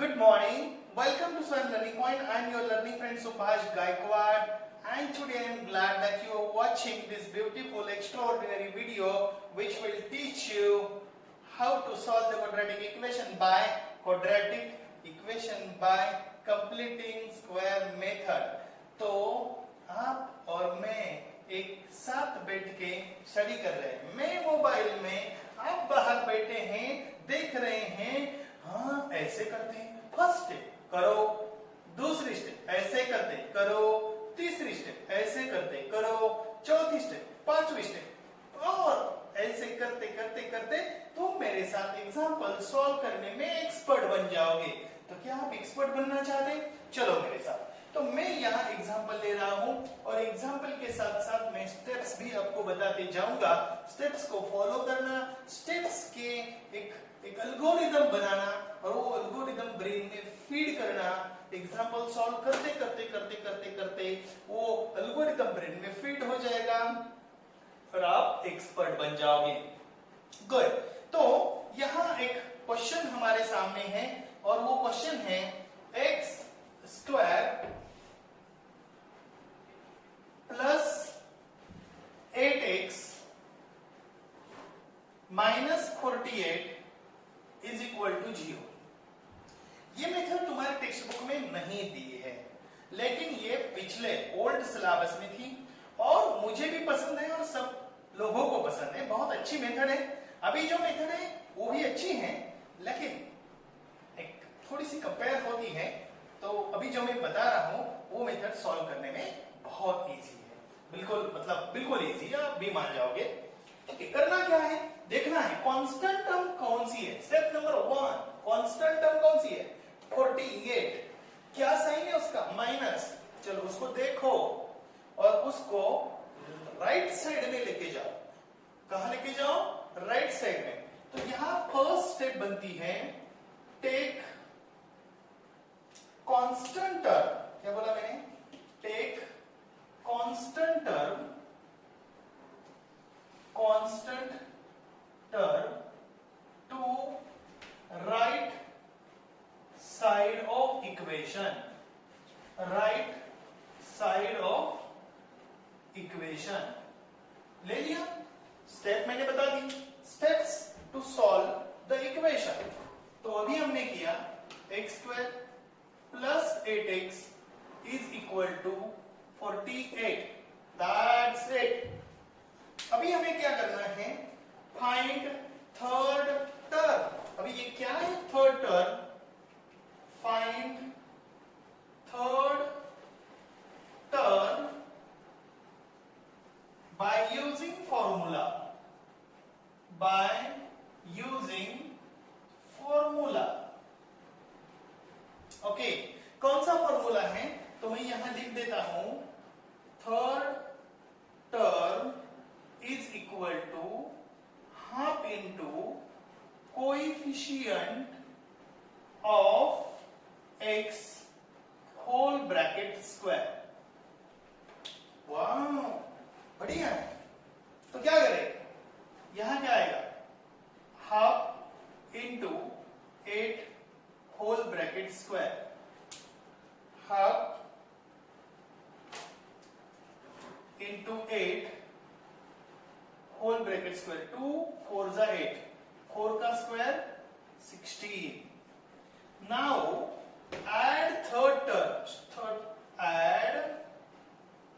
Good morning. Welcome to Swan Learning Point. I am your learning friend Subhash Gaikwad, and today I am glad that you are watching this beautiful, extraordinary video which will teach you how to solve the quadratic equation by completing square method. तो आप और मैं एक साथ बैठ के study कर रहे हैं। मैं मोबाइल में, आप बाहर बैठे हैं, देख रहे हैं। हाँ, ऐसे करते हैं, फर्स्ट स्टेप करो, दूसरी स्टेप ऐसे करते करो, तीसरी स्टेप ऐसे करते करो, चौथी स्टेप, पांचवी स्टेप, और ऐसे करते करते करते तुम मेरे साथ एग्जाम्पल सॉल्व करने में एक्सपर्ट बन जाओगे। तो क्या आप एक्सपर्ट बनना चाहते? चलो मेरे साथ। तो मैं यहाँ एग्जाम्पल ले रहा हूँ और एग्जाम्पल के साथ साथ मैं स्टेप्स भी आपको बताते जाऊंगा। स्टेप्स को फॉलो करना, स्टेप्स के एक एल्गोरिदम बनाना और वो एल्गोरिदम ब्रेन में फीड करना। एग्जाम्पल सॉल्व करते करते करते करते करते वो एल्गोरिदम ब्रेन में फीड हो जाएगा और आप एक्सपर्ट बन जाओगे। गुड। तो यहाँ एक क्वेश्चन हमारे सामने है और वो क्वेश्चन है x square plus 8x minus 48 is equal to 0। ये मेथड तुम्हारे टेक्स्ट बुक में नहीं दी है, लेकिन ये पिछले ओल्ड सिलेबस में थी और मुझे भी पसंद है और सब लोगों को पसंद है। बहुत अच्छी मेथड है। अभी जो मेथड है वो भी अच्छी है, लेकिन एक थोड़ी सी कंपेयर होती है। तो अभी जो मैं बता रहा हूं वो मेथड सॉल्व करने में बहुत इजी है, बिल्कुल इजी है, आप भी मान जाओगे। ओके, करना क्या है, देखना है कांस्टेंट टर्म कौन सी है। स्टेप नंबर 1, कांस्टेंट टर्म कौन सी है? 48। क्या साइन है उसका? माइनस। चलो उसको देखो और उसको राइट साइड में लेके जाओ। कहां लेके जाओ? राइट साइड में। तो यहां फर्स्ट स्टेप बनती है टेक कांस्टेंट टर्म। क्या बोला मैंने? Take constant term to right side of equation. Right side of equation ले लिया। स्टेप मैंने बता दी, steps to solve the equation. तो अभी हमने किया x square plus 8x is equal to 48। That's it. अभी हमें क्या करना है? Find third term. अभी ये क्या है? Third term. Find third term by using formula। Okay, कौन सा फॉर्मूला है? तो मैं यहां लिख देता हूं, third term is equal to half into coefficient of x whole bracket square. वाह, बढ़िया है। तो क्या करें? यहां क्या आएगा? Half into 8 whole bracket square. Half into 8 whole bracket square. 2 4 जा 8, 4 का square 16। Now add third term. Add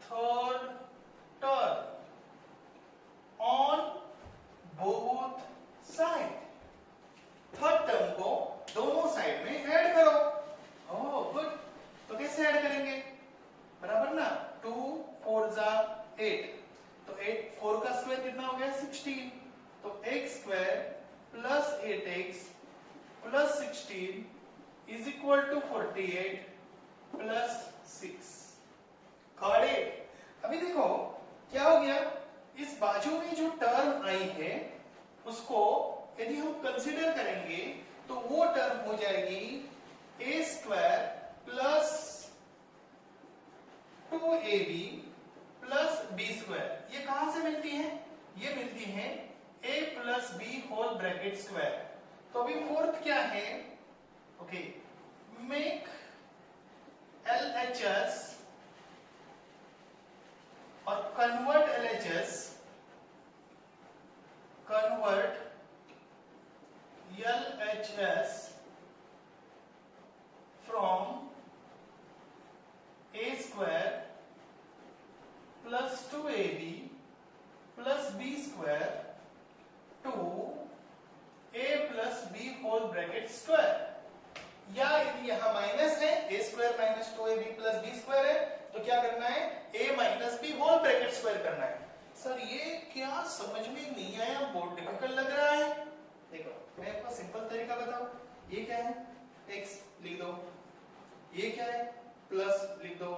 third term on both side. Third term को दोनों साइड में ऐड करो। Oh good. तो कैसे ऐड करेंगे? बराबर ना, 2 4 जा 8, तो 8 4 का स्क्वायर कितना हो गया? 16। तो x square plus 8x plus 16 is equal to 48 plus 6। Got it. अभी देखो क्या हो गया, इस बाजू में जो टर्म आई है उसको यदि हम कंसीडर करेंगे तो वो टर्म हो जाएगी a square plus 2ab plus b square. ये कहां से मिलती है? ये मिलती है a प्लस b होल ब्रैकेट स्क्वायर। तो अभी फोर्थ क्या है? Okay, make LHS or convert LHS, convert LHS from a square plus 2ab plus b square to a plus b whole bracket square, या यदि यहाँ माइनस है a square minus 2ab plus b square है तो क्या करना है a minus b whole bracket square करना है। सर ये क्या समझ में नहीं आया, बहुत डिफिकल्ट लग रहा है। देखो मैं आपको सिंपल तरीका बताऊं, ये क्या है x लिख दो, ये क्या है प्लस लिख दो,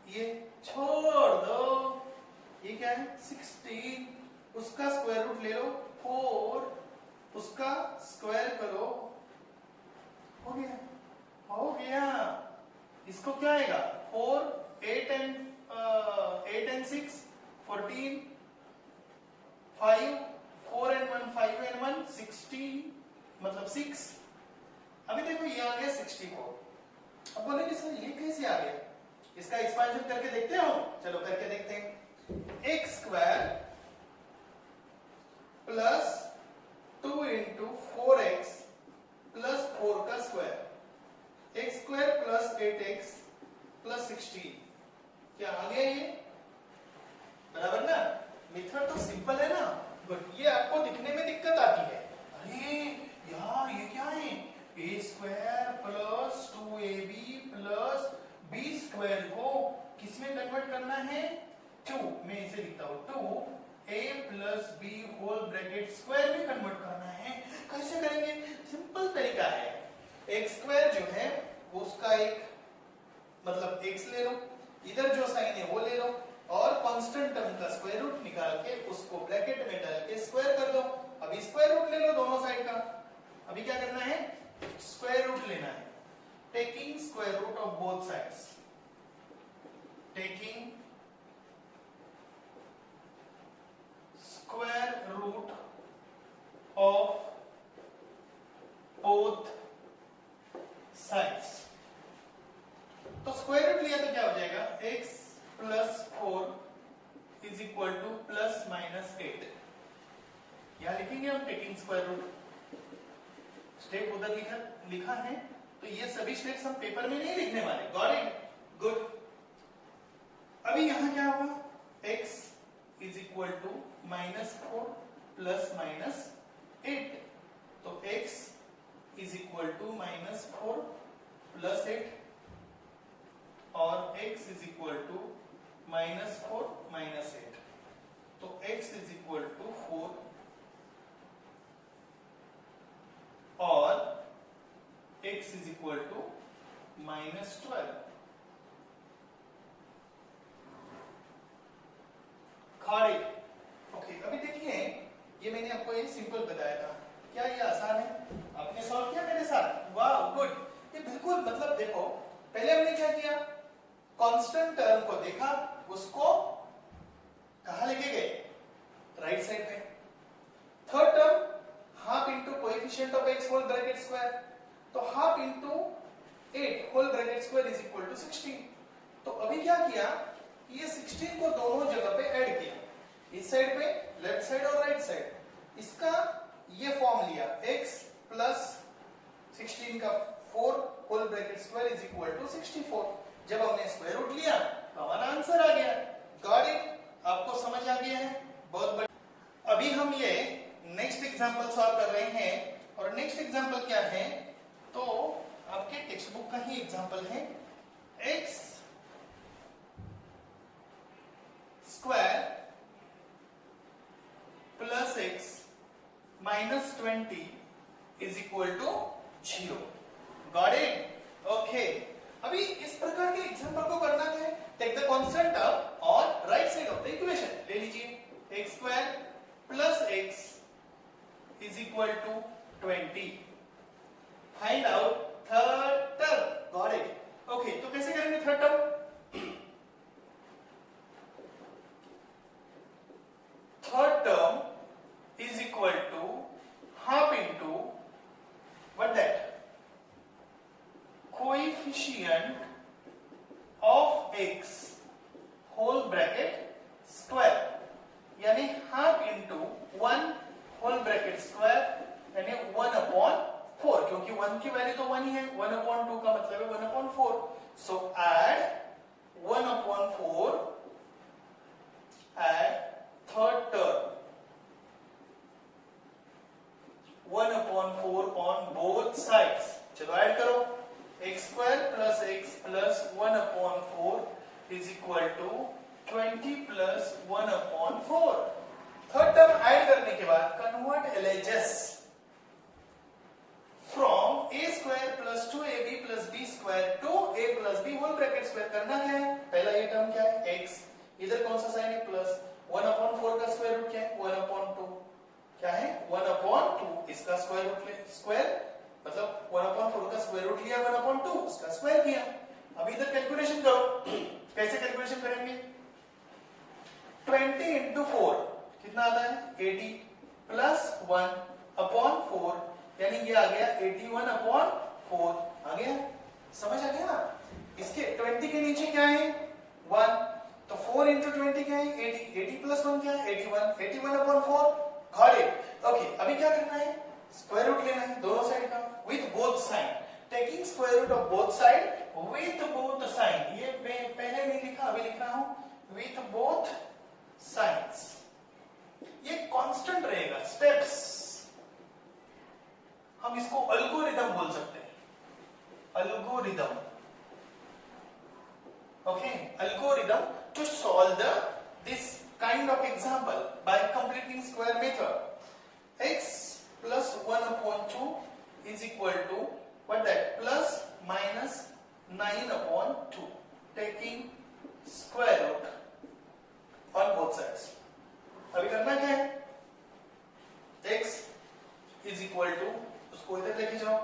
ये छोड़ दो, ये क्या है 16, उसका स्क्वायर रूट ले लो 4, उसका स्क्वायर करो, हो गया हो गया। इसको क्या आएगा 4 8 एंड 6 14, 5 4 and 1 5 and 1 16 मतलब 6। अभी देखो ये आ गया 64। अब बोलेंगे सर ये कैसे आ गया, इसका एक्सपेंशन करके देखते हो, चलो करके देखते हैं। X square plus 2 into 4x plus 4 का square, x square plus 8x plus 16, क्या आ गया ये बराबर ना। मेथड तो सिंपल है ना, बट ये आपको दिखने में दिक्कत आती है। अरे यार ये क्या है, a square plus 2ab plus b square को किसमें कन्वर्ट करना है 2, मैं इसे लिखता हूं 2a plus b whole bracket square में कन्वर्ट करना है। कैसे करेंगे, सिंपल तरीका है, एक्स स्क्वायर जो है उसका एक मतलब x ले लो, इधर जो साइन है वो ले लो और कांस्टेंट टर्म का स्क्वायर रूट निकाल के उसको ब्रैकेट में डाल के स्क्वायर कर दो। अभी स्क्वायर रूट ले लो दोनों साइड का, अभी क्या करना है स्क्वायर रूट लेना है, taking square root of both sides, taking square root of both sides. तो स्क्वायर रूट लिया तो क्या हो जाएगा x प्लस 4 is equal to plus minus 8। यहां लिखेंगे हम टेकिंग स्क्वायर रूट, स्टेप उधर लिखा है तो ये सभी स्टेप्स हम पेपर में नहीं लिखने वाले, गॉट इट, गुड। अभी यहां क्या होगा x is equal to minus 4 plus minus 8, तो x is equal to minus 4 plus 8 और x is equal to minus 4 minus 8, तो x इज इक्वल टू 4 और x is equal to minus 12। खाड़ी okay, अभी देखिए ये मैंने आपको ये सिंपल बताया था, क्या ये आसान है, आपने सॉल्व किया मेरे साथ, वाह गुड। ये बिल्कुल मतलब देखो पहले हमने क्या किया, कांस्टेंट टर्म को देखा, उसको कहां लेके गए राइट साइड पे, third term half into coefficient of x whole bracket square, तो half into 8 whole bracket square is equal to 16। तो अभी क्या किया, ये 16 को दोनों जगह पे ऐड किया, इस साइड पे लेफ्ट साइड और राइट साइड, इसका ये फॉर्म लिया x प्लस 16 का 4 whole bracket square is equal to 64। जब हमने स्क्वायर रूट लिया तो हमारा आंसर आ गया, गॉट इट, आपको समझ आ गया है, बहुत बढ़िया। अभी हम ये नेक्स्ट एग्जांपल सॉल्व कर रहे हैं, और नेक्स्ट एग्जांपल क्या है, तो आपके टेक्स्ट बुक का ही एग्जांपल है, x square plus x minus 20 is equal to 0, got it, okay. अभी इस प्रकार के एग्जांपल को करना क्या है, टेक द कांस्टेंट टर्म और right side of the equation ले लीजिए, x square plus x is equal to 20, find out third term, got it, okay. तो कैसे करेंगे third term, third term is equal to half into what that coefficient of x whole bracket square, यानी half into 1 whole bracket square, यानी 1/4, क्योंकि 1 की value तो 1 ही है, 1/2 का मतलब है 1/4. So add 1/4 at third term, 1/4 on both sides. चलो ऐड करो, x square plus x plus 1/4 is equal to 20 plus 1/4. Third term add करने के बाद convert LHS from a square plus 2ab plus b square to a plus b whole bracket square. करना क्या है, पहला ये टर्म क्या है x, इधर कौन सा साइन है प्लस, 1/4 का स्क्वायर रूट क्या है 1/2, क्या है 1/2, इसका स्क्वायर रूट ले, स्क्वायर मतलब 1/4 का स्क्वायर रूट लिया 1/2, उसका स्क्वायर किया. अब इधर कैलकुलेशन करो, कैसे कैलकुलेशन करेंगे, 20 into 4 कितना आता है 80 प्लस 1/4, यानी ये आ गया 81/4 आ गया. समझ आ गया ना. इसके 20 के नीचे क्या है 1, तो 4 into 20 क्या है 80, 80 plus 1 क्या है 81, 81/4. Got it. ओके, अभी क्या करना है, स्क्वायर रूट लेना है दोनों साइड का with both sign, taking square root of both side with both sign. ये मैं पहले नहीं लिखा, अभी लिख रहा हूं, विथ बोथ साइंस. ये कांस्टेंट रहेगा, स्टेप्स, हम इसको अल्गोरिदम बोल सकते हैं, algorithm. Okay, algorithm to solve this kind of example by completing square method. X plus 1/2 is equal to what, that plus minus 9/2, taking square root on both sides. अभी करना क्या है, x is equal to, उसको इधर लेके जाओ,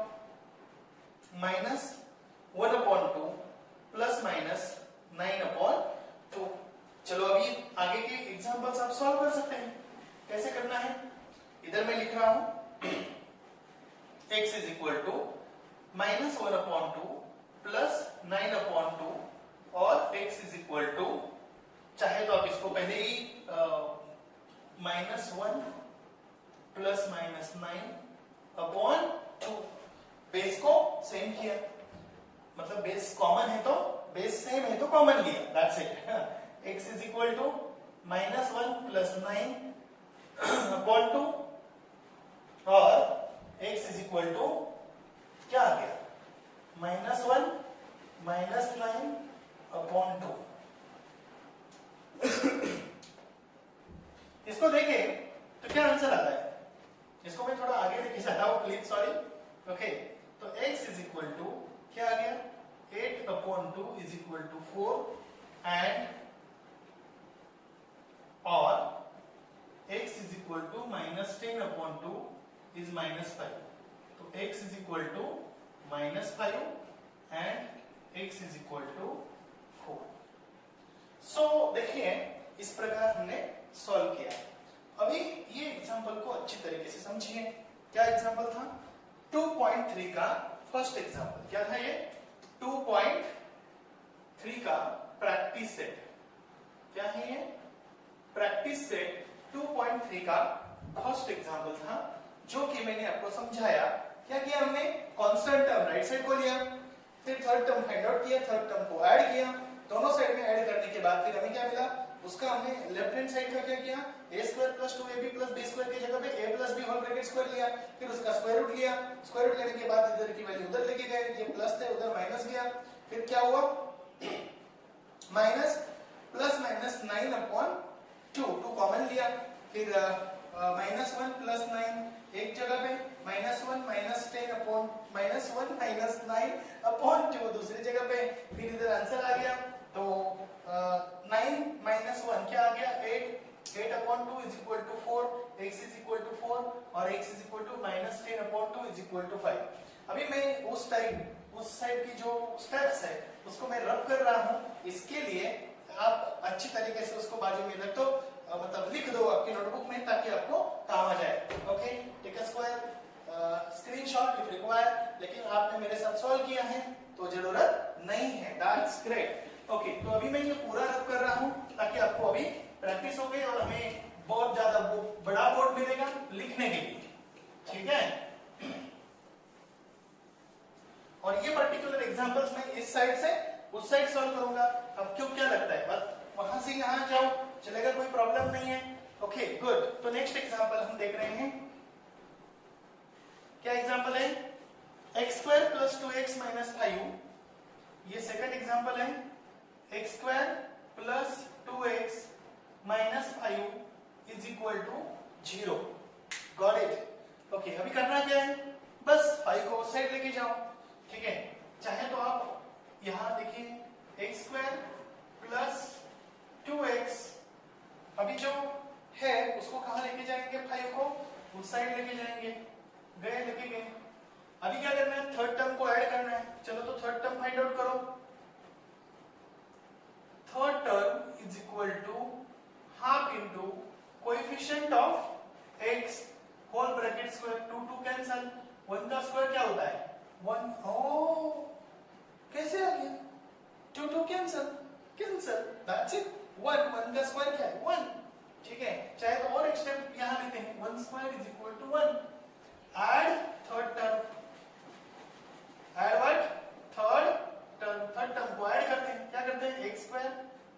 minus 1/2 plus minus 9/2. चलो अभी आगे के एग्जांपल्स आप सॉल्व कर सकते हैं. कैसे करना है, इधर मैं लिख रहा हूं x is equal to minus 1/2 plus 9/2 और x is equal to, चाहे तो आप इसको पहले ही -1 plus -9/2, बेस को सेम किया, मतलब बेस कॉमन है तो बेस सेम है तो कॉमन लिया, that's it. x is equal to -1 plus 9/2 और x is equal to क्या आ गया -1 minus 9/2. इसको देखें तो क्या आंसर आता है, इसको मैं थोड़ा आगे लेके जाता हूं प्लीज, सॉरी. ओके, तो x is equal to क्या आ गया 8/2 is equal to 4 and और x is equal to -10/2 is -5. तो x is equal to -5 and x is equal to 4. सो देखिए इस प्रकार हमने सॉल्व किया. अभी ये एग्जांपल को अच्छी तरीके से समझिए. क्या एग्जांपल था, 2.3 का फर्स्ट एग्जांपल क्या था, ये 2.3 का प्रैक्टिस सेट. क्या है ये, प्रैक्टिस सेट 2.3 का फर्स्ट एग्जांपल था, जो कि मैंने आपको समझाया. क्या किया हमने, कांस्टेंट टर्म राइट साइड को लिया, फिर थर्ड टर्म फाइंड आउट किया, थर्ड टर्म को ऐड किया, दोनों साइड में ऐड करने के बाद फिर हमें क्या मिला, उसका हमने लेफ्ट हैंड साइड का क्या किया, a square plus 2ab plus b square की जगह पे a plus b whole bracket square लिया, फिर उसका स्क्वायर रूट लिया, स्क्वायर रूट लेने के बाद इधर की वैल्यू उधर लेके गए, ये प्लस थे उधर माइनस गया, फिर क्या हुआ माइनस प्लस माइनस 9/2, 2 कॉमन लिया, फिर -1 प्लस 9 एक जगह पे, -1 -1 -9/2 दूसरी जगह पे, फिर इधर आंसर आ गया. तो 9 - 1 क्या आ गया 8/2 is equal to 4, x is equal to 4 और x is equal to -10/2 is equal to 5. अभी मैं उस साइड की जो स्टेप्स है उसको मैं रब कर रहा हूं. इसके लिए आप अच्छी तरीके से उसको बाजू में रख दो, मतलब लिख दो आपकी नोटबुक में, ताकि आपको काम आ जाए. Okay, take a square screenshot if required, लेकिन आपने मेरे साथ सॉल्व किया है. तो जरूरत नहीं है। That's great. ओके, तो अभी मैं ये पूरा रब कर रहा हूं ताकि आपको अभी प्रैक्टिस हो गई और हमें बहुत ज्यादा बड़ा बोर्ड मिलेगा लिखने के लिए, ठीक है। और ये पर्टिकुलर एग्जांपल्स मैं इस साइड से उस साइड सॉल्व करूंगा। अब क्यों, क्या लगता है, बस वहां से यहां जाओ, चलेगा, कोई प्रॉब्लम नहीं है। Okay good. तो नेक्स्ट एग्जांपल हम देख रहे हैं, क्या एग्जांपल है, x square plus 2x minus 5। ये सेकंड एग्जांपल है, x square plus 2x minus 5 is equal to 0। Got it. Okay, अभी करना क्या है, बस 5 को उस साइड लेके जाओ, ठीक है। चाहे तो आप यहां देखिए x स्क्वायर प्लस 2x, अभी जो है उसको कहां लेके जाएंगे, 5 को उस साइड लेके जाएंगे, गए, लेके गए। अभी क्या करना है, थर्ड टर्म को ऐड करना है। चलो तो थर्ड टर्म फाइंड आउट करो। Third term is equal to half into coefficient of x whole bracket square, 2 cancel, 1 का स्क्वायर क्या होता है 1। ओ कैसे आ गया, 2 कैंसल कैंसल, दैट्स इट। 1 का स्क्वायर क्या है 1, ठीक है। चाहे तो और एक स्टेप यहां लेते हैं, 1 square is equal to 1। Add third term, add what, third term को ऐड करते हैं, क्या करते हैं, x square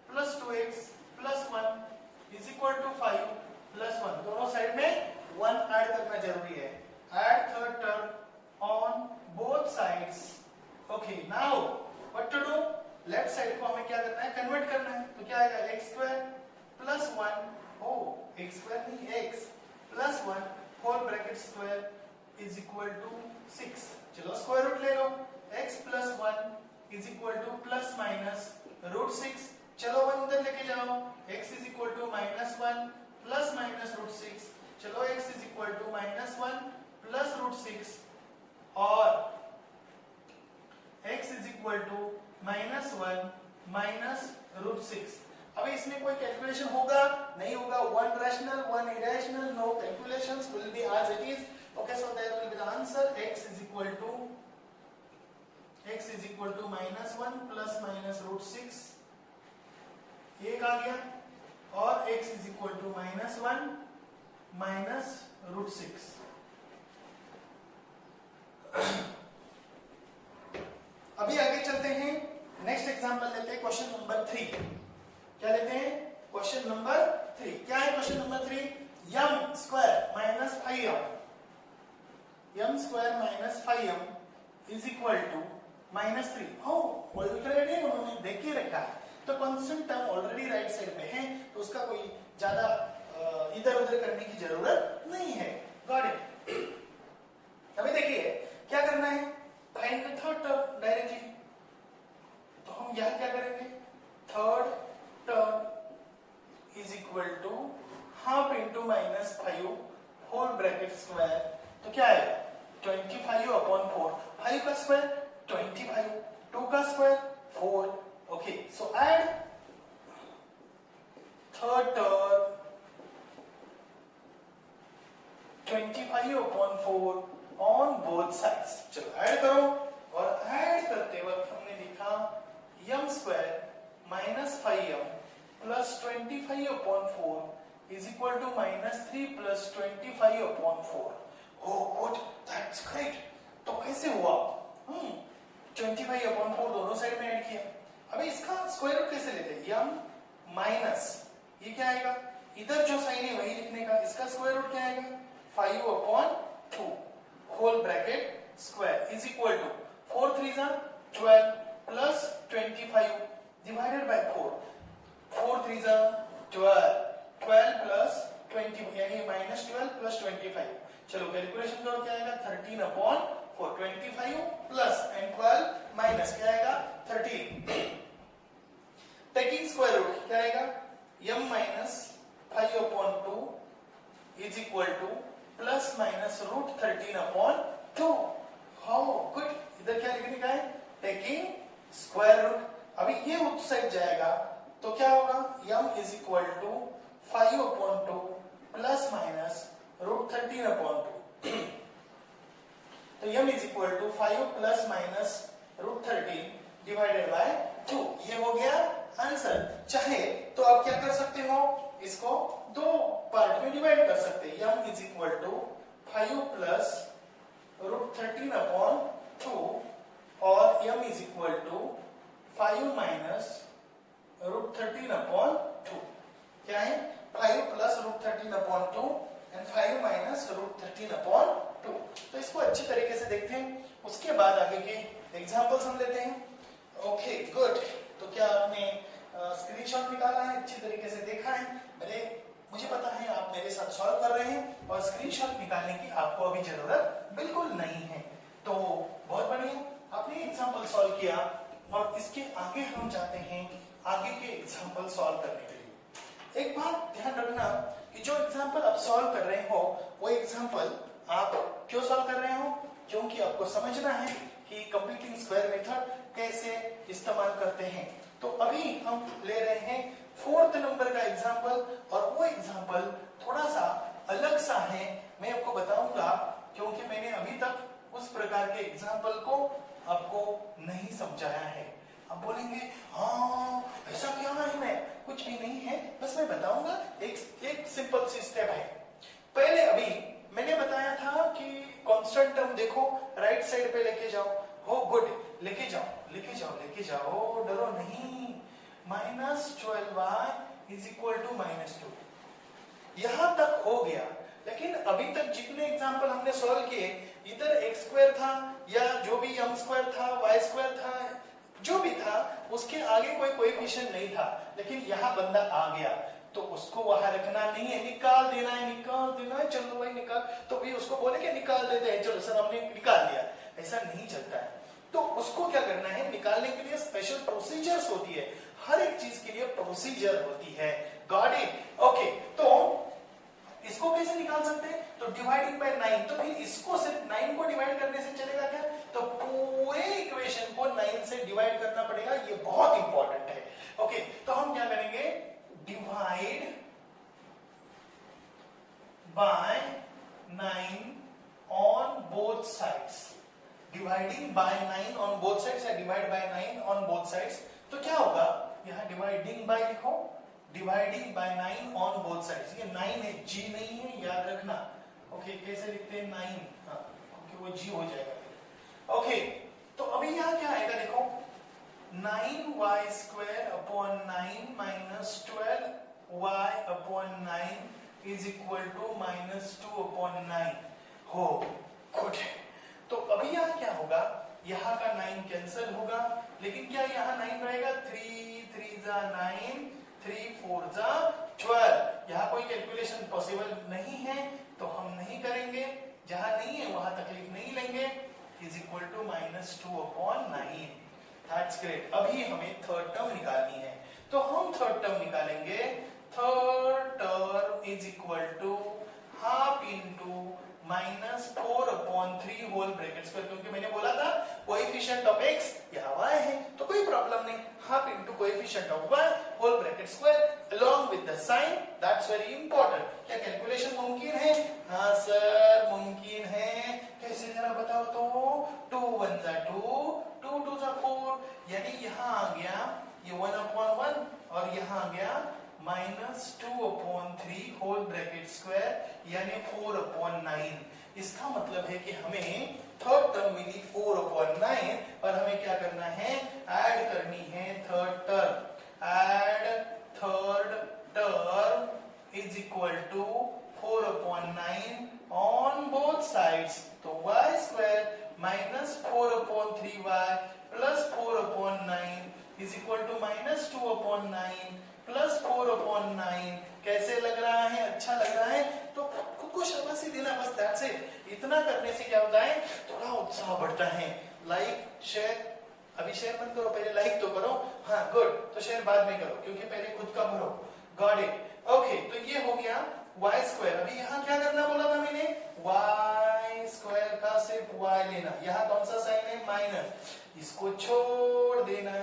plus 2x plus 1 is equal to 5 plus 1, दोनों साइड में 1 ऐड करना जरूरी है। Add third term on both sides. Okay, now what to do, left side को हमें क्या करना है, कन्वर्ट करना है। तो क्या आएगा, x square plus 1, oh x square नहीं x प्लस 1 whole bracket square is equal to 6। चलो स्क्वायर रूट ले लो, x प्लस 1 is equal to plus minus root 6। चलो 1 उधर लेके जाओ, x is equal to minus 1 plus minus root 6। चलो x is equal to minus 1 plus root 6 और x is equal to minus 1 minus root 6। अभी इसमें कोई कैलकुलेशन होगा नहीं होगा, 1 rational 1 irrational, no calculations, will be as it is. Okay, so there will be the answer, x is equal to minus 1 plus minus root 6, एक आ गया, और x is equal to minus 1 minus root 6। अभी आगे चलते हैं, next example लेते हैं, question number 3। क्या लेते हैं, क्वेश्चन नंबर 3। क्या है question number 3, m square minus 5m, m square minus 5m is equal to minus 3। हो ऑलरेडी उन्होंने देख के रखा है, तो constant term already right side में है, तो उसका कोई ज्यादा इधर उधर करने की जरूरत नहीं है। Got it. अभी देखिए क्या करना है, find the third term directly. तो हम यहां क्या करेंगे, third term is equal to half into minus 5 whole bracket square, तो क्या है 25 अपॉन 4, 5 का स्क्वायर 25, 2 का square 4। Okay, so add third term 25 upon 4 on both sides. चलो ऐड करो, और ऐड करते वक्त हमने लिखा m square minus 5m plus 25 upon 4 is equal to minus 3 plus 25 upon 4। Oh good, that's great। तो कैसे हुआ, 25 अपॉन 4 दोनों साइड में ऐड किया। अभी इसका स्क्वायर रूट कैसे लेते हैं, m माइनस ये क्या आएगा, इधर जो साइन है वही लिखने का, इसका स्क्वायर रूट क्या आएगा 5 upon 2 whole bracket square is equal to 4 3 12 plus 25 divided by 4, 4 3 12, 12 plus 20 यानी माइनस 12 प्लस 25। चलो कैलकुलेशन करो, क्या आएगा 13 अपॉन 4, 25 प्लस एंड 12 माइनस क्या आएगा 13। टेकिंग स्क्वायर रूट क्या आएगा, m minus 5 upon 2 is equal to plus minus root 13 upon 2। How good, इधर क्या लिखने का है, टेकिंग स्क्वायर रूट। अभी ये उस साइड जाएगा तो क्या होगा, m is equal to 5 upon 2 plus minus root 13 upon 2। तो m is equal to 5 plus minus √13 divided by 2। ये हो गया आंसर। चाहे तो आप क्या कर सकते हो, इसको दो पार्ट में डिवाइड कर सकते हैं। m is equal to 5 plus √13 upon 2 और m is equal to 5 minus √13 upon 2। क्या है, 5 plus √13 upon 2 and 5 minus √13 upon 2। तो इसको अच्छी तरीके से देखते हैं, उसके बाद आगे के एग्जांपल्स हम लेते हैं। Okay good. तो क्या आपने स्क्रीनशॉट निकाला है, अच्छी तरीके से देखा है? मुझे पता है आप मेरे साथ सॉल्व कर रहे हैं और स्क्रीनशॉट निकालने की आपको अभी जरूरत बिल्कुल नहीं है। तो बहुत बढ़िया, आपने एग्जांपल सॉल्व किया और इसके आगे हम जाते हैं आगे के एग्जांपल सॉल्व करने के लिए। एक बात ध्यान रखना कि जो एग्जांपल आप सॉल्व कर रहे हो वो एग्जांपल आप क्यों सॉल्व कर रहे हो, क्योंकि आपको समझना है कि कंप्लीटिंग स्क्वायर मेथड कैसे इस्तेमाल करते हैं। तो अभी हम ले रहे हैं 4th नंबर का एग्जांपल और वो एग्जांपल थोड़ा सा अलग सा है, मैं आपको बताऊंगा, क्योंकि मैंने अभी तक उस प्रकार के एग्जांपल को आपको नहीं समझाया है। आप बोलेंगे हाँ ऐसा क्या है, मैं कुछ भी नहीं है, बस मैं बताऊंगा। एक सिंपल सी स्टेप है। पहले अभी मैंने बताया था कि कांस्टेंट टर्म देखो राइट साइड पे लेके जाओ। हो गुड, लेके जाओ लेके जाओ लेके जाओ, डरो नहीं। -12y इज इक्वल टू -2, यहां तक हो गया। लेकिन अभी तक जितने एग्जांपल हमने सॉल्व किए, इधर x² था या जो भी m² था, y² था, जो भी था, उसके आगे कोई कोएफिशिएंट नहीं था। लेकिन यहाँ बंदा आ गया तो उसको वहां रखना नहीं है, निकाल देना है, निकाल देना है। चलो भाई निकाल, तो भी उसको बोले कि निकाल देते हैं, चलो सर हमने निकाल दिया, ऐसा नहीं चलता है। तो उसको क्या करना है, निकालने के लिए स्पेशल प्रोसीजर्स होती है, हर एक चीज के लिए प्रोसीजर होती है। Got it? ओके, तो इसको कैसे निकाल सकते हैं, तो डिवाइडिंग बाय 9। तो फिर इसको सिर्फ 9 को डिवाइड करने से चलेगा क्या, तो पूरे इक्वेशन को 9 से डिवाइड करना पड़ेगा, ये बहुत इंपॉर्टेंट है। ओके, तो हम क्या करेंगे, divide by 9 on both sides. Dividing by 9 on both sides या divide by 9 on both sides. तो क्या होगा, यहां डिवाइडिंग बाय लिखो, dividing by 9 on both sides. ये 9 है, जी नहीं है, याद रखना। ओके, कैसे लिखते हैं 9, हाँ क्योंकि वो जी हो जाएगा। ओके, तो अभी यहां क्या आएगा, देखो 9y² upon 9 minus 12y upon 9 is equal to -2 upon 9 हो। गुड। तो अभी यहां क्या होगा, यहां का 9 कैंसिल होगा, लेकिन क्या यहां 9 रहेगा, 3 3 जा 9, 3 4 जा 12। यहाँ कोई कैलकुलेशन पॉसिबल नहीं है तो हम नहीं करेंगे, जहां नहीं है वहां तकलीफ नहीं लेंगे। Is equal to -2 upon 9। That's great. अभी हमें थर्ड टर्म निकालनी है, तो हम थर्ड टर्म निकालेंगे। Third term is equal to half into -4 upon 3 whole brackets पर, क्योंकि मैंने बोला था कोएफिशिएंट ऑफ x यहाँ y है, तो कोई प्रॉब्लम नहीं। Half into coefficient of y whole bracket square along with the sign, that's very important. क्या कैलकुलेशन मुमकिन है? हाँ सर मुमकिन है। कैसे जरा बताओ तो, 2 1 जा 2, 2 2 जा 4, यानी यहाँ आ गया ये 1 अपॉन 1 और यहाँ आ गया -2 अपॉन 3 होल ब्रैकेट स्क्वायर यानी 4 अपॉन 9। इसका मतलब है कि हमें थर्ड टर्म मिली 4 अपॉन 9 और हमें क्या करना है, ऐड करनी है third term. Add third term is equal to 4 upon 9 on both sides. तो y² minus 4 upon 3y plus 4 upon 9 is equal to -2 upon 9 plus 4 upon 9। कैसे लग रहा है, अच्छा लग रहा है? तो खुद को शाबाशी देना, बस दैट्स इट। इतना करने से क्या होता है, थोड़ा उत्साह बढ़ता है। लाइक शेयर, अभी शेयर मत करो, पहले लाइक तो करो। हाँ गुड, तो शेयर बाद में करो क्योंकि पहले खुद का भरो। Got it? ओके, तो ये हो गया y²। अभी यहाँ क्या करना बोला था मैंने, y² का सिर्फ y लेना। यहाँ कौन सा साइन है, माइनस, इसको छोड़ देना,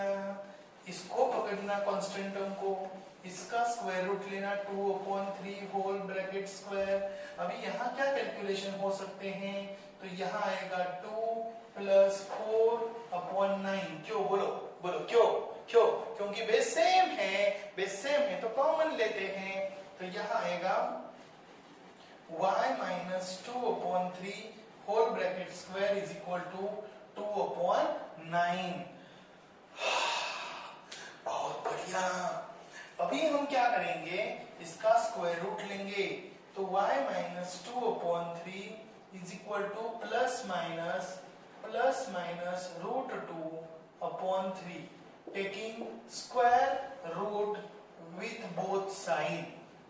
इसको पकड़ना कांस्टेंट टर्म को, इसका स्क्वायर रूट लेना 2 अपॉन 3 होल ब्रैकेट स्क्वायर। अभी यहाँ क्या कैलकुलेशन हो सकते हैं, तो यहाँ आएगा 2 प्लस 4 अपॉन लेते हैं तो यहाँ आएगा y minus 2/3 whole bracket square is equal to 2/9। बहुत बढ़िया। अभी हम क्या करेंगे, इसका स्क्वायर रूट लेंगे तो y minus 2/3 is equal to plus minus √2/3 taking square root with both side.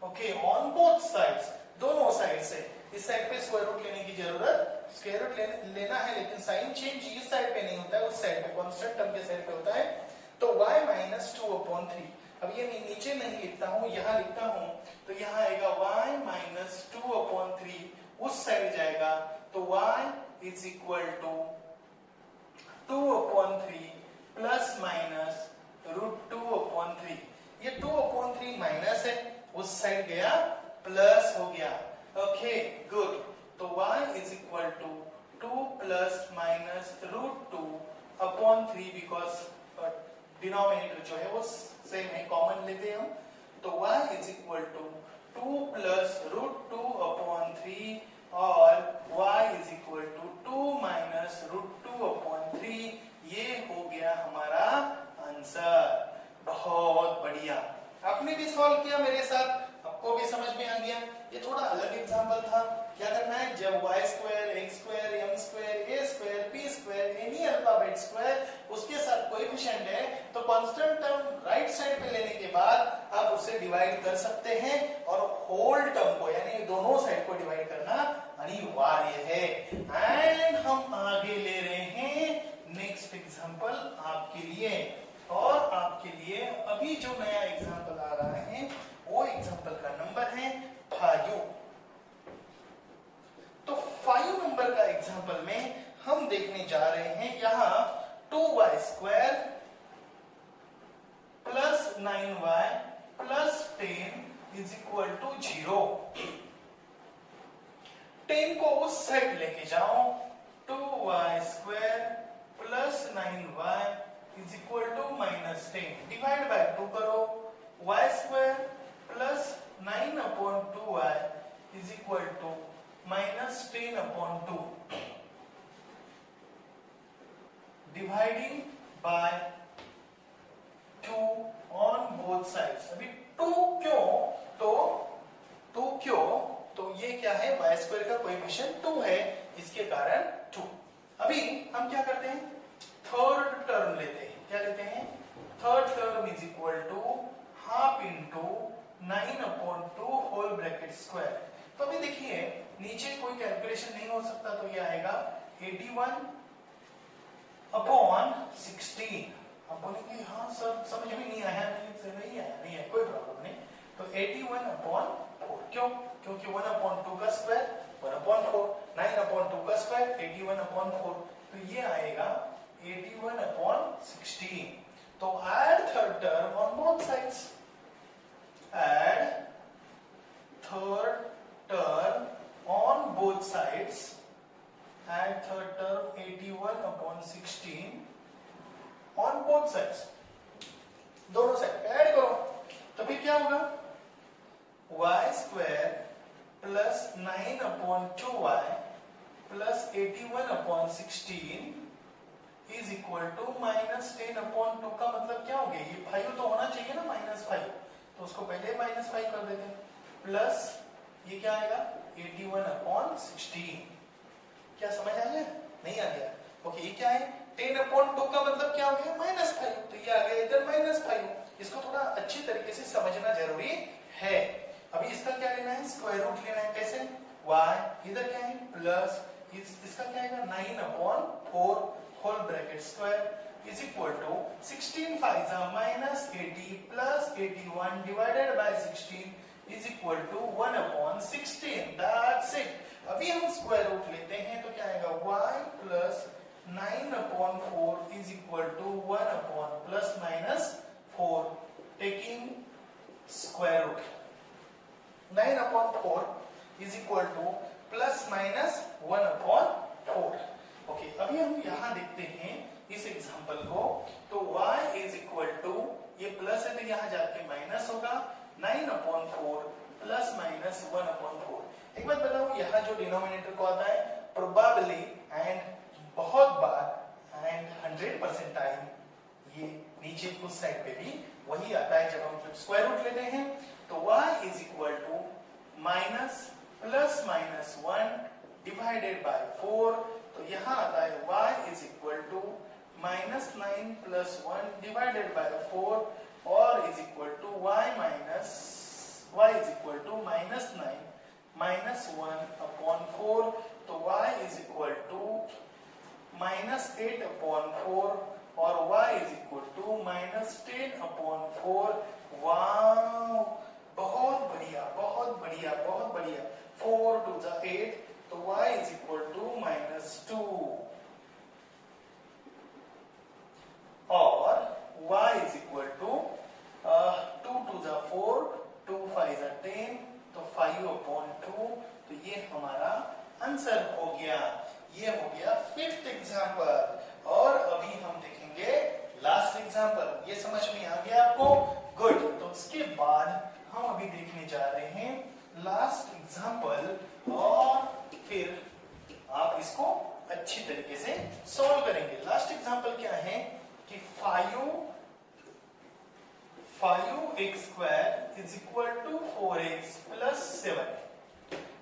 Okay, on both sides, दोनों साइड से। इस साइड पे स्क्वायर रूट लेने की जरूरत, स्क्वायर रूट लेना है, लेकिन साइन चेंज इस साइड पे नहीं होता है, उस साइड पे कांस्टेंट टर्म के साइड पे होता है। तो y minus 2/3, अब ये मैं नीचे नहीं लिखता हूं, यहां लिखता हूं, तो यहां आएगा y minus 2/3, उस साइड जाएगा तो y is equal to 2/3 plus minus √2/3। ये 2/3 माइनस है, उस साइड गया प्लस हो गया। Okay good. तो y is equal to 2 plus minus √2/3, because denominator जो है वो सेम है, कॉमन लेते हैं हम। तो y is equal to 2 plus √2/3 और y is equal to 2 minus √2/3। ये हो गया हमारा आंसर। बहुत बढ़िया। आपने भी सॉल्व किया मेरे साथ, आपको भी समझ में आ गया। ये थोड़ा अलग एग्जांपल था। क्या करना है, जब y², x², m², a², p², any alphabet square, उसके साथ कोएफिशिएंट है, तो कांस्टेंट टर्म राइट साइड पे लेने के बाद आप उसे डिवाइड कर सकते हैं, और होल टर्म को यानी दोनों साइड को डिवाइड करना अनिवार्य है। एंड हम आगे ले रहे हैं नेक्स्ट एग्जांपल आपके लिए। और आपके लिए अभी जो नया एग्जांपल आ रहा है वो एग्जांपल का नंबर है 5। तो 5 नंबर का एग्जांपल में हम देखने जा रहे हैं यहां 2y² plus 9y plus 10 is equal to 0। 10 को उस साइड लेके जाओ, 2y² plus 9y is equal to -10, divide by 2 करो, y² plus 9/2y is equal to -10/2, dividing by 2 on both sides. अभी 2 क्यों, तो ये क्या है, y² का कोएफिशिएंट 2 है, इसके कारण 2। अभी हम क्या करते हैं, थर्ड टर्म लेते हैं। क्या लेते हैं, third term is equal to half into 9/2 whole bracket square. तो अभी देखिए नीचे कोई कैलकुलेशन नहीं हो सकता, तो ये आएगा 81/16। अब बोलेंगे हाँ सर समझ में नहीं आया, नहीं आया, कोई प्रॉब्लम नहीं। तो 81/4, क्यों, क्योंकि 1/2 का स्क्वायर 1/4, 9/2 का स्क्वायर 81/4, तो ये आएगा 81/16। तो add third term on both sides. Add third term on both sides. Add third term 81/16 on both sides. दोनों साइड ऐड करो, तो फिर क्या होगा, y² plus 9/2y plus 81/16 is equal to -10/2 का मतलब क्या हो गया, ये 5 तो होना चाहिए ना, -5, तो उसको पहले -5 कर देते हैं, प्लस ये क्या आएगा 81/16। क्या समझ आ गया, नहीं आ गया? ओके, ये क्या है, 10/2 का मतलब क्या हो गया, -5, तो ये आ गया इधर -5। इसको थोड़ा अच्छी तरीके से समझना जरूरी है। अभी इसका क्या लेना है, स्क्वायर रूट लेना है। कैसे, y इधर क्या है प्लस, इसका क्या आएगा 9/4 whole bracket square is equal to 16 5 -80 plus 81 divided by 16 is equal to 1/16। That's it. अभी हम स्क्वायर रूट लेते हैं तो क्या आएगा, y plus 9/4 is equal to 1 plus -4, taking square root 9/4 is equal to plus -1/4। Okay, अभी हम यहां देखते हैं इस एग्जांपल को। तो y इज इक्वल टू, ये प्लस है तो यहां जाके माइनस होगा, 9/4 प्लस माइनस 1/4। एक बात बताओ, यहाँ जो डिनोमिनेटर को आता है प्रोबेबली एंड बहुत बार एंड 100% टाइम ये नीचे उस साइड पे भी वही आता है। जब हम स्क्वायर रूट लेते हैं तो y is equal to minus plus minus 1 divided by 4। तो यहाँ आता है y is equal to minus 9 plus 1 divided by 4 और is equal to y is equal to minus 9 minus 1/4। तो y is equal to minus 8/4 और y is equal to minus 10/4। Wow, बहुत बढ़िया बहुत बढ़िया बहुत बढ़िया। 4 to the 8, तो y is equal to minus 2 और y is equal to 2 to the 4, 2 5 10, तो 5/2। तो ये हमारा आंसर हो गया। ये हो गया 5th एग्जाम्पल। और अभी हम देखेंगे लास्ट एग्जाम्पल। ये समझ में आ गया आपको? गुड। तो उसके बाद हम अभी देखने जा रहे हैं लास्ट एग्जाम्पल और फिर आप इसको अच्छी तरीके से सॉल्व करेंगे। लास्ट एग्जाम्पल क्या है कि 5x² is equal to 4x plus 7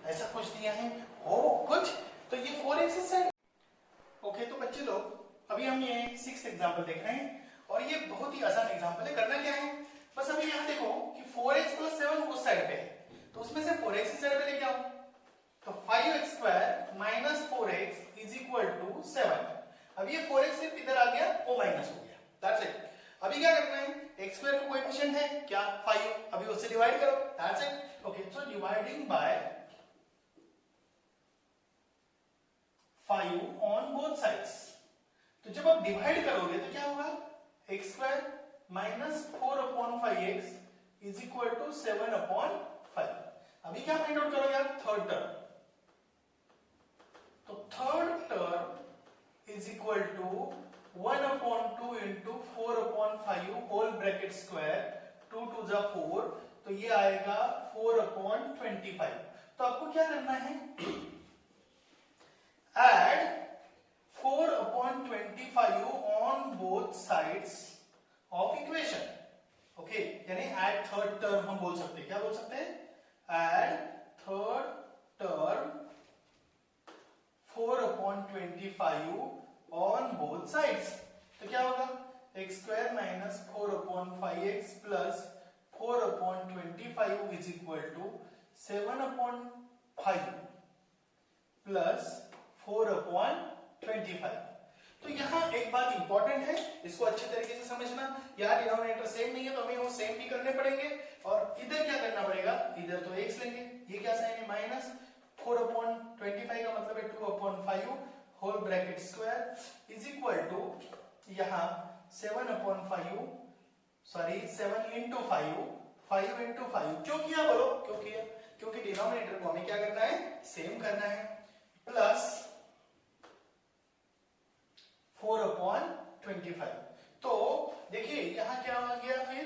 ऐसा कुछ दिया है हो कुछ। तो ये 4x है। ओके, तो बच्चे लोग अभी हम ये 6th एग्जाम्पल देख रहे हैं और ये बहुत ही आसान एग्जाम्पल है। करना क्या है, बस अभी यहाँ देखो कि 4x प्लस 7 उस साइड पे है, तो उसमें से 4x इस साइड पे लेके आओ। तो 5x² minus 4x is equal to 7। अब ये 4x सिर्फ इधर आ गया, वो माइनस हो गया। That's it. अभी क्या करना है, x² का कोएफिशिएंट है क्या 5, अभी उससे डिवाइड करो। That's it. Okay, so dividing by 5 on both sides. तो जब आप डिवाइड करोगे तो क्या होगा, x² minus 4/5x is equal to 7/5। अभी क्या फाइंड आउट करोगे आप, थर्ड टर्म। तो third term is equal to 1/2 into 4/5 whole bracket square 2 to the 4। तो ये आएगा 4/25। तो आपको क्या करना है, add 4/25 on both sides of equation। Okay, यानी add third term हम बोल सकते हैं। क्या बोल सकते हैं, add third term 4/25 on both sides। तो क्या होगा, x² minus 4/5x plus 4/25 is equal to 7/5 plus 4/25। तो यहाँ एक बात इंपॉर्टेंट है, इसको अच्छे तरीके से समझना। यार डिनोमिनेटर सेम नहीं है तो हमें वो सेम भी करने पड़ेंगे। और इधर क्या करना पड़ेगा, इधर तो x लेंगे। ये क्या साइन है, माइनस 4/25 का मतलब है 2/5 whole bracket square is equal to यहाँ 7/5 सॉरी 7 into 5 into 5। क्यों किया बोलो, क्यों किया, क्योंकि डिनोमिनेटर को हमें क्या करना है, सेम करना है। प्लस 4/25। तो देखिए यहाँ क्या आ गया, फिर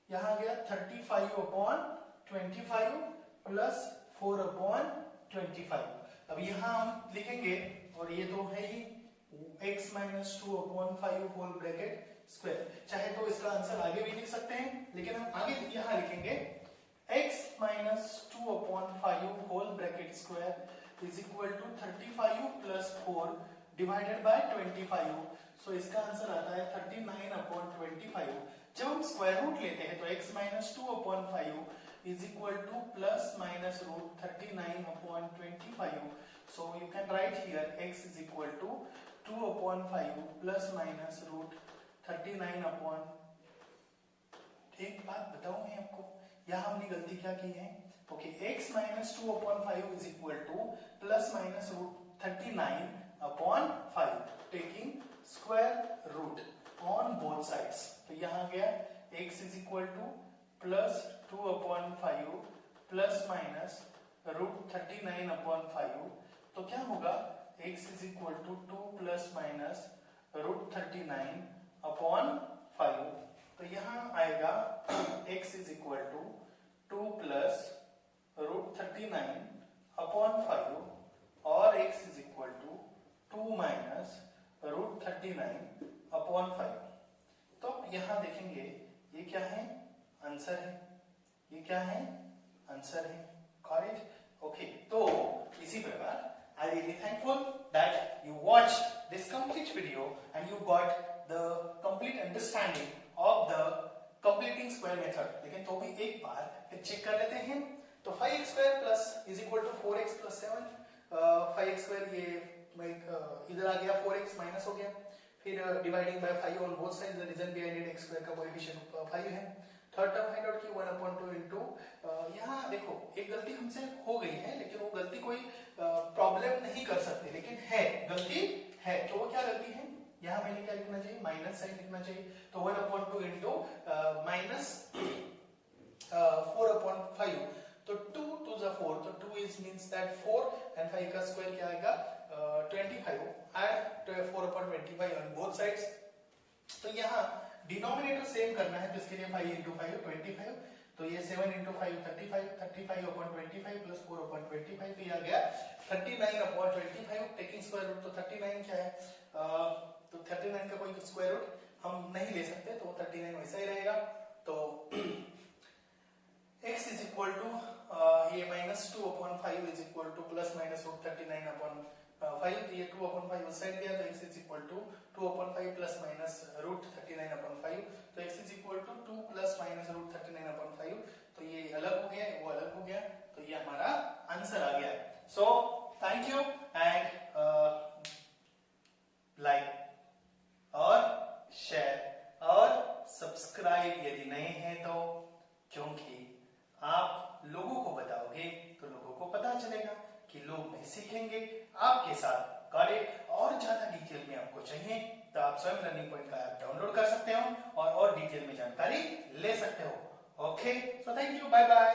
यहाँ गया 35/25 प्लस 4/25। अब यहाँ हम लिखेंगे, और ये तो है ही x minus 2/5 whole bracket square. चाहे तो इसका आंसर आगे भी लिख सकते हैं, लेकिन हम आगे यहाँ लिखेंगे x minus 2/5 whole bracket square is equal to 35 plus 4 divided by 25। So इसका आंसर आता है 39/25। जब हम स्क्वायर रूट लेते हैं तो x minus 2/5 is equal to plus minus root 39/25. So you can write here x is equal to 2/5 plus minus root 39 एक बात बताऊं मैं आपको, यहाँ हमने गलती क्या की है। Okay, x minus 2/5 is equal to plus minus root 39/5 taking square root on both sides। तो यहाँ गया x is equal to plus 2/5 plus minus root 39/5। तो क्या होगा, x is equal to 2 plus minus root 39/5। तो यहाँ आएगा x is equal to 2 plus √39 upon 5 और x is equal to 2 minus √39 upon 5। तो यहां देखेंगे ये क्या है, आंसर है, ये क्या है, आंसर है। Got it? ओके, तो इसी प्रकार I really thankful that you watched this complete video and you got the complete understanding of the completing square method। लेकिन तो भी एक बार फिर चेक कर लेते हैं। तो 5x square plus is equal to 4x plus 7। 5x square ये इधर आ गया, 4x माइनस हो गया, फिर dividing by 5 on both sides, the reason behind it x square का कोएफिशिएंट 5 है। थर्ड टर्म फाइंड आउट की 1/2 इनटू, यहाँ देखो एक गलती हमसे हो गई है, लेकिन वो गलती कोई प्रॉब्लम नहीं कर सकते, लेकिन है, गलती है। तो वो क्या गलती है, यहाँ मैंने क्या लिखना चाहिए, माइनस साइन लिखना चाहिए। तो 1/2 इनटू माइनस 4/5, तो 2 to the 4, तो 2 is means that 4 and 5 का स्क्वायर क्या आएगा 25, एड 4/25 on both sides। तो यहाँ डिनोमिनेटर सेम करना है, तो इसके लिए 5 into 5 25, तो ये 7 into 5 35, 35/25 plus 4/25, तो ये आ गया 39/25। टेकिंग स्क्वायर रूट, तो 39 क्या है, तो 39 का कोई स्क्वायर रूट हम नहीं ले सकते, तो 39 वैसा ही रहेगा। तो x is equal to ये -2/5 is equal to plus minus √39/5, तो ये 2/5 उस साइड गया, तो x is equal to 2/5 plus minus √39/5, तो x is equal to 2 plus minus √39/5, तो ये अलग हो गया, वो अलग हो गया, तो ये हमारा आंसर आ गया। सो थैंक यू एंड लाइक और शेयर और सब्सक्राइब यदि नए हैं तो, क्योंकि आप लोगों को बताओगे तो लोगों को पता चलेगा कि लोग भी सीखेंगे आपके साथ। Got it? और ज्यादा डिटेल में आपको चाहिए तो आप स्वयं लर्निंग पॉइंट का ऐप डाउनलोड कर सकते हो और डिटेल में जानकारी ले सकते हो। Okay, so thank you, bye bye.